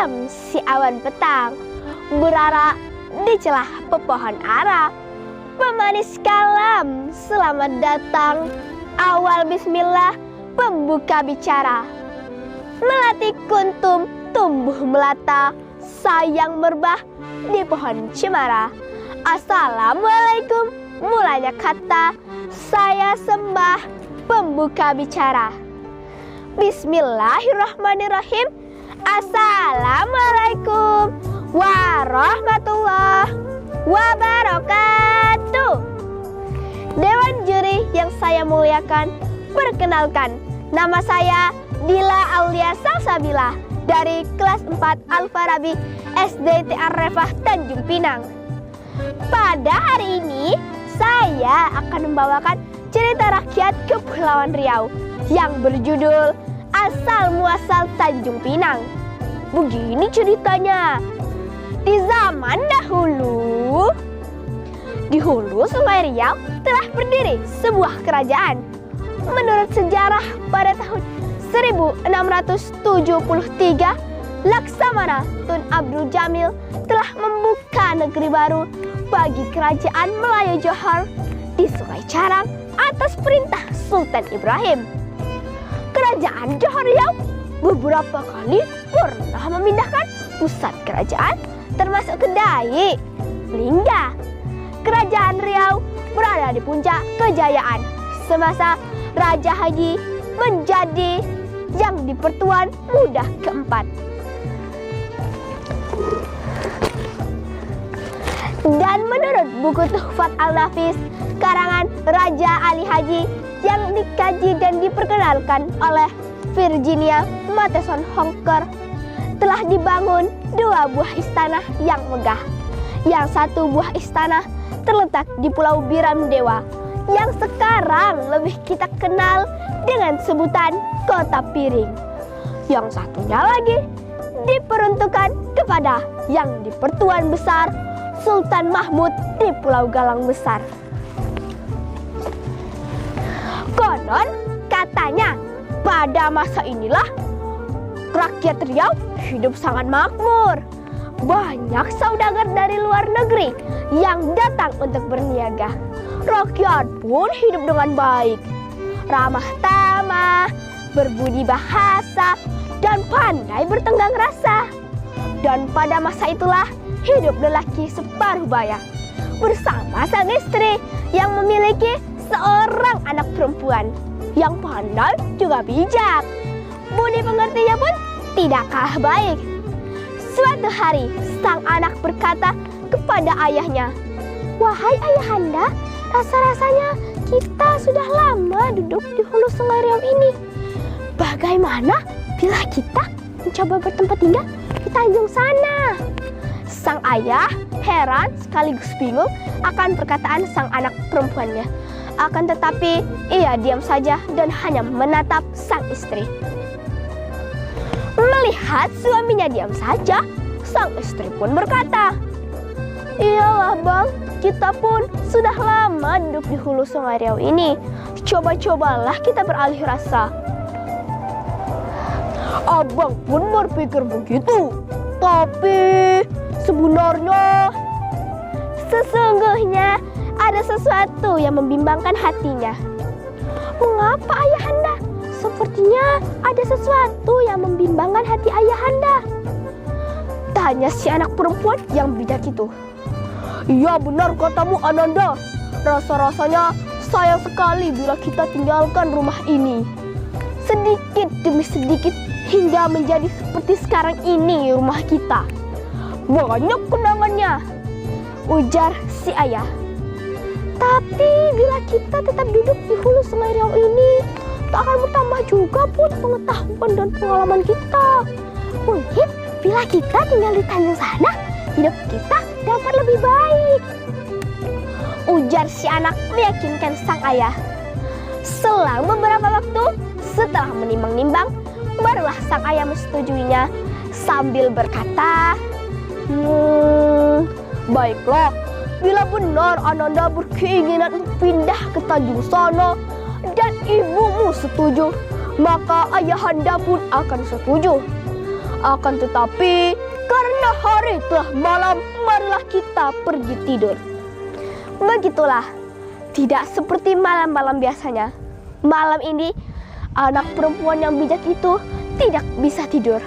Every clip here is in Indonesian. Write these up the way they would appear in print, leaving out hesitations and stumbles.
malam si awan petang berara di celah pepohon ara. Pemanis kalam selamat datang, awal bismillah pembuka bicara. Melati kuntum tumbuh melata, sayang merbah di pohon cemara. Assalamualaikum mulanya kata, saya sembah pembuka bicara. Bismillahirrahmanirrahim. Assalamualaikum warahmatullahi wabarakatuh. Dewan juri yang saya muliakan, perkenalkan, nama saya Dila Aulia Salsabila dari kelas 4 Al-Farabi SD TR Refah Tanjung Pinang. Pada hari ini saya akan membawakan cerita rakyat Kepulauan Riau yang berjudul Asal Muasal Tanjung Pinang. Begini ceritanya. Di zaman dahulu, di hulu Sungai Riau telah berdiri sebuah kerajaan. Menurut sejarah, pada tahun 1673, Laksamana Tun Abdul Jamil telah membuka negeri baru bagi kerajaan Melayu Johor di Sungai Carang atas perintah Sultan Ibrahim. Kerajaan Johor Riau beberapa kali pernah memindahkan pusat kerajaan termasuk ke Dai, Lingga. Kerajaan Riau berada di puncak kejayaan semasa Raja Haji menjadi yang di Pertuan Muda keempat. Dan menurut buku Tuhfat Al-Nafis karangan Raja Ali Haji yang dikaji dan diperkenalkan oleh Virginia Matheson Honker, telah dibangun 2 buah istana yang megah. Yang satu buah istana terletak di Pulau Biram Dewa yang sekarang lebih kita kenal dengan sebutan Kota Piring. Yang satunya lagi diperuntukkan kepada yang di Pertuan Besar Sultan Mahmud di Pulau Galang Besar. Konon katanya pada masa inilah rakyat Riau hidup sangat makmur. Banyak saudagar dari luar negeri yang datang untuk berniaga. Rakyat pun hidup dengan baik, ramah tamah, berbudi bahasa, dan pandai bertenggang rasa. Dan pada masa itulah hidup lelaki separuh baya bersama sang istri yang memiliki seorang anak perempuan yang pandai juga bijak. Budi pengertiannya pun tidak kalah baik. Suatu hari sang anak berkata kepada ayahnya, "Wahai ayahanda, rasa-rasanya kita sudah lama duduk di hulu Sungai Riau ini. Bagaimana bila kita mencoba bertempat tinggal di Tanjung sana?" Sang ayah heran sekaligus bingung akan perkataan sang anak perempuannya. Akan tetapi ia diam saja dan hanya menatap sang istri. Melihat suaminya diam saja, sang istri pun berkata, "Iyalah bang, kita pun sudah lama duduk di hulu Sungai Riau ini. Coba-cobalah kita beralih rasa." Abang pun berpikir begitu. Tapi sebenarnya sesungguhnya ada sesuatu yang membimbangkan hatinya. "Mengapa ayahanda? Sepertinya ada sesuatu yang membimbangkan hati ayahanda," tanya si anak perempuan yang bijak itu. "Iya benar katamu Ananda. Rasa-rasanya sayang sekali bila kita tinggalkan rumah ini. Sedikit demi sedikit hingga menjadi seperti sekarang ini rumah kita. Banyak kenangannya," ujar si ayah. "Tapi bila kita tetap duduk di hulu Sungai Riau ini, tak akan bertambah juga pun pengetahuan dan pengalaman kita. Mungkin bila kita tinggal di Tanjung sana, hidup kita dapat lebih baik," ujar si anak meyakinkan sang ayah. Selang beberapa waktu, setelah menimbang-nimbang, barulah sang ayah menyetujui-nya sambil berkata, "Baiklah, bila benar Ananda berkeinginan pindah ke Tanjung sana dan ibumu setuju, maka ayahanda pun akan setuju. Akan tetapi, karena hari telah malam, marilah kita pergi tidur. Begitulah, tidak seperti malam-malam biasanya. Malam ini, anak perempuan yang bijak itu tidak bisa tidur.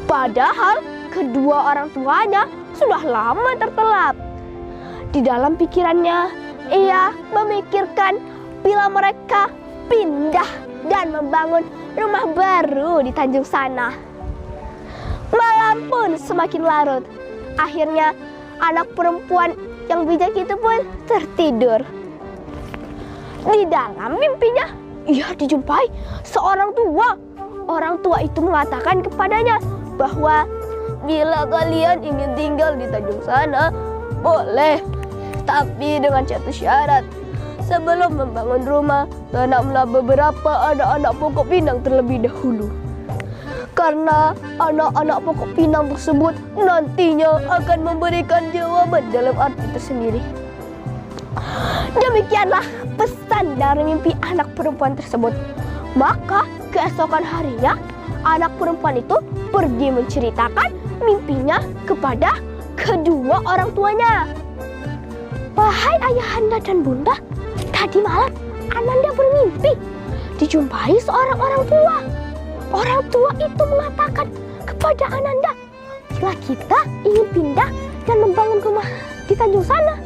Padahal, kedua orang tuanya sudah lama tertelap. Di dalam pikirannya, ia memikirkan bila mereka pindah dan membangun rumah baru di Tanjung Sana. Malam pun semakin larut. Akhirnya anak perempuan yang bijak itu pun tertidur. Di dalam mimpinya, ia dijumpai seorang tua. Orang tua itu mengatakan kepadanya bahwa bila kalian ingin tinggal di Tanjung Sana, boleh. Tapi dengan satu syarat. Sebelum membangun rumah, tanamlah beberapa anak-anak pokok pinang terlebih dahulu. Karena anak-anak pokok pinang tersebut nantinya akan memberikan jawaban dalam arti tersendiri. Demikianlah pesan dari mimpi anak perempuan tersebut. Maka keesokan harinya, anak perempuan itu pergi menceritakan mimpinya kepada kedua orang tuanya. Wahai ayahanda dan bunda, tadi malam Ananda bermimpi dijumpai seorang orang tua. Orang tua itu mengatakan kepada Ananda, bila kita ingin pindah dan membangun rumah di Tanjung Sana,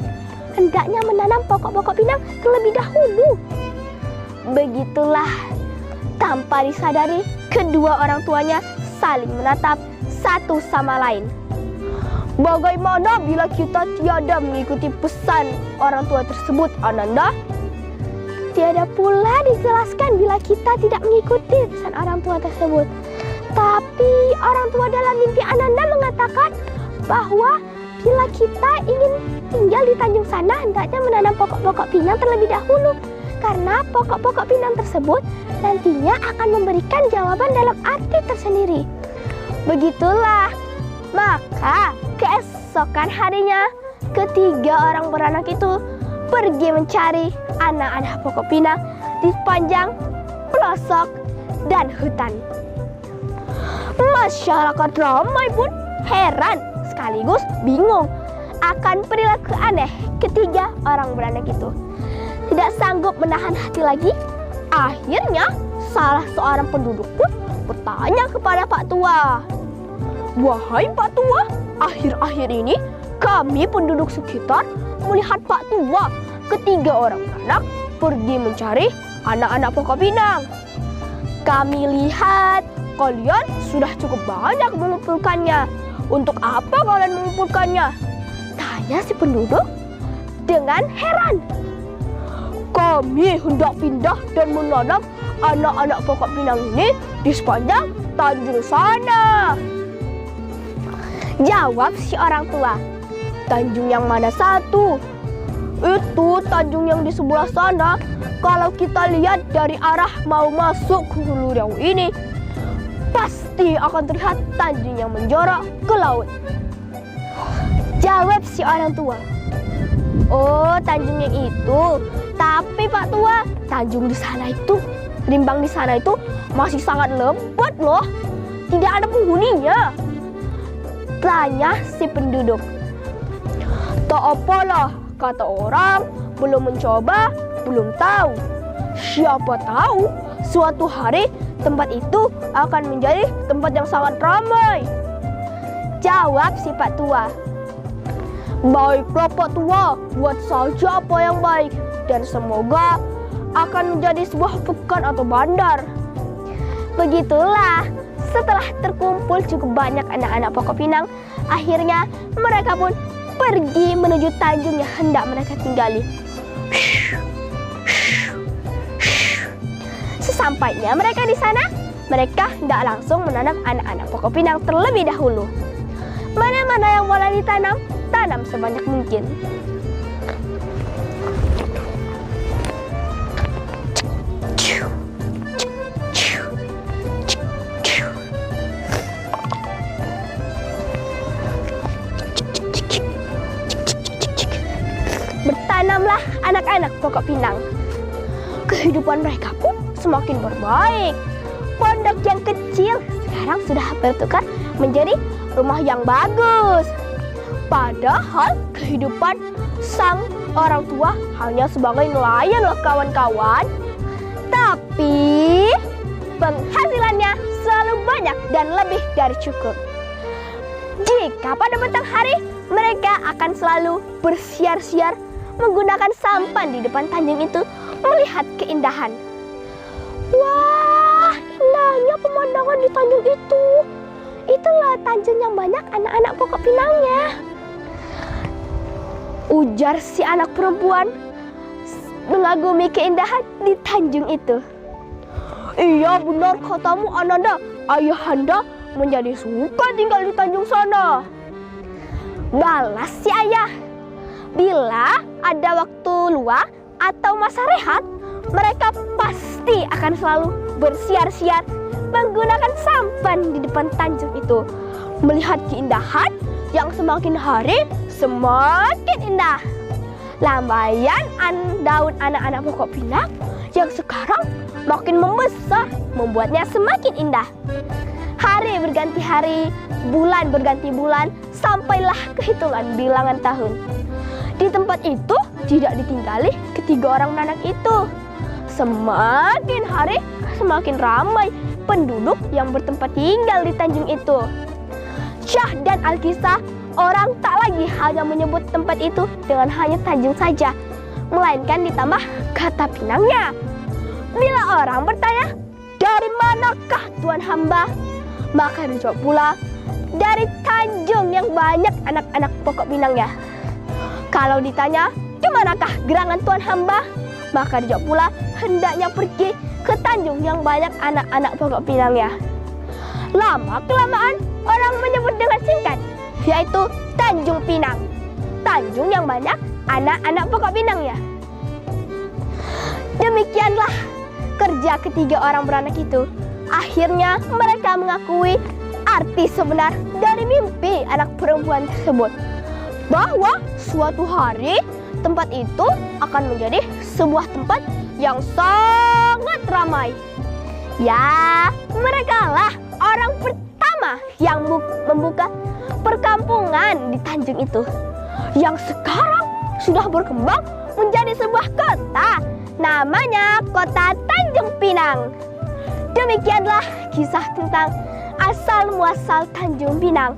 hendaknya menanam pokok-pokok pinang terlebih dahulu. Begitulah, tanpa disadari, kedua orang tuanya saling menatap satu sama lain. Bagaimana bila kita tiada mengikuti pesan orang tua tersebut, Ananda? Tiada pula dijelaskan bila kita tidak mengikuti pesan orang tua tersebut. Tapi orang tua dalam mimpi Ananda mengatakan bahwa bila kita ingin tinggal di Tanjung Sana, hendaknya menanam pokok-pokok pinang terlebih dahulu. Karena pokok-pokok pinang tersebut nantinya akan memberikan jawaban dalam arti tersendiri. Begitulah, maka keesokan harinya, ketiga orang beranak itu pergi mencari anak-anak pokok pinang di sepanjang pelosok dan hutan. Masyarakat ramai pun heran sekaligus bingung akan perilaku aneh ketiga orang beranak itu. Tidak sanggup menahan hati lagi, akhirnya salah seorang penduduk pun bertanya kepada Pak Tua. Wahai Pak Tua, akhir-akhir ini kami penduduk sekitar melihat Pak Tua ketiga orang beranak pergi mencari anak-anak pokok pinang. Kami lihat kalian sudah cukup banyak mengumpulkannya. Untuk apa kalian mengumpulkannya? Tanya si penduduk dengan heran. Kami hendak pindah dan menanam anak-anak pokok pinang ini di sepanjang Tanjung Sana. Jawab si orang tua. Tanjung yang mana satu? Itu Tanjung yang di sebelah sana. Kalau kita lihat dari arah mau masuk ke Hulu Riau ini, pasti akan terlihat Tanjung yang menjorok ke laut. Jawab si orang tua. Oh, Tanjung yang itu. Tapi Pak Tua, Tanjung di sana itu, rimbang di sana itu masih sangat lebat loh. Tidak ada penghuninya. Tanya si penduduk. Tak apalah, kata orang, belum mencoba, belum tahu. Siapa tahu suatu hari tempat itu akan menjadi tempat yang sangat ramai. Jawab si Pak Tua. Baiklah Pak Tua, buat saja apa yang baik. Dan semoga akan menjadi sebuah pekan atau bandar. Begitulah, setelah terkumpul cukup banyak anak-anak pokok pinang, akhirnya mereka pun pergi menuju Tanjung yang hendak mereka tinggali. Sesampainya mereka di sana, mereka hendak langsung menanam anak-anak pokok pinang terlebih dahulu. Mana-mana yang boleh ditanam, tanam sebanyak mungkin. Bertanamlah anak-anak pokok pinang. Kehidupan mereka pun semakin berbaik. Pondok yang kecil sekarang sudah bertukar menjadi rumah yang bagus. Padahal kehidupan sang orang tua hanya sebagai nelayan loh kawan-kawan. Tapi penghasilannya selalu banyak dan lebih dari cukup. Jika pada petang hari mereka akan selalu bersiar-siar menggunakan sampan di depan tanjung itu melihat keindahan. Wah, indahnya pemandangan di tanjung itu. Itulah tanjung yang banyak anak-anak pokok pinangnya, ujar si anak perempuan mengagumi keindahan di tanjung itu. Iya benar katamu Ananda, ayahanda menjadi suka tinggal di tanjung sana, balas si ayah. Bila ada waktu luang atau masa rehat, mereka pasti akan selalu bersiar-siar menggunakan sampan di depan tanjung itu, melihat keindahan yang semakin hari semakin indah. Lambaian daun anak-anak pokok pinang yang sekarang makin membesar membuatnya semakin indah. Hari berganti hari, bulan berganti bulan, sampailah kehitungan bilangan tahun. Di tempat itu tidak ditinggali ketiga orang beranak itu. Semakin hari semakin ramai penduduk yang bertempat tinggal di tanjung itu. Syah dan Alkisah, orang tak lagi hanya menyebut tempat itu dengan hanya tanjung saja, melainkan ditambah kata pinangnya. Bila orang bertanya, dari manakah Tuan hamba? Maka dijawab pula, dari tanjung yang banyak anak-anak pokok pinangnya. Kalau ditanya, di manakah gerangan Tuan hamba? Maka dijawab pula, hendaknya pergi ke tanjung yang banyak anak-anak pokok pinangnya. Lama-kelamaan orang menyebut dengan singkat, yaitu Tanjung Pinang. Tanjung yang banyak anak-anak pokok pinangnya. Demikianlah kerja ketiga orang beranak itu. Akhirnya mereka mengakui arti sebenar dari mimpi anak perempuan tersebut, bahwa suatu hari tempat itu akan menjadi sebuah tempat yang sangat ramai. Ya, mereka lah orang pertama yang membuka perkampungan di tanjung itu, yang sekarang sudah berkembang menjadi sebuah kota, namanya Kota Tanjung Pinang. Demikianlah kisah tentang asal muasal Tanjung Pinang.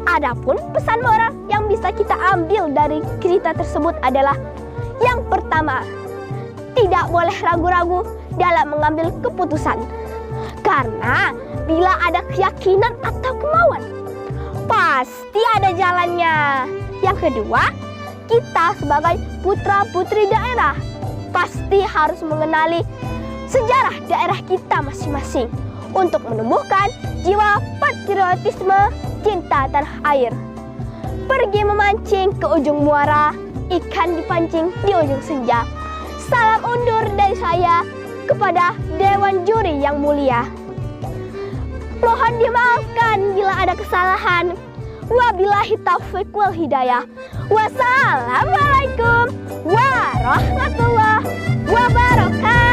Adapun pesan moral yang bisa kita ambil dari cerita tersebut adalah, yang pertama, tidak boleh ragu-ragu dalam mengambil keputusan. Karena bila ada keyakinan atau kemauan, pasti ada jalannya. Yang kedua, kita sebagai putra-putri daerah pasti harus mengenali sejarah daerah kita masing-masing untuk menumbuhkan jiwa patriotisme cinta tanah air. Pergi memancing ke ujung muara, ikan dipancing di ujung senja. Salam undur dari saya kepada Dewan Juri yang mulia. Mohon dimaafkan bila ada kesalahan. Wabillahi taufiq wal hidayah. Wassalamualaikum warahmatullahi wabarakatuh.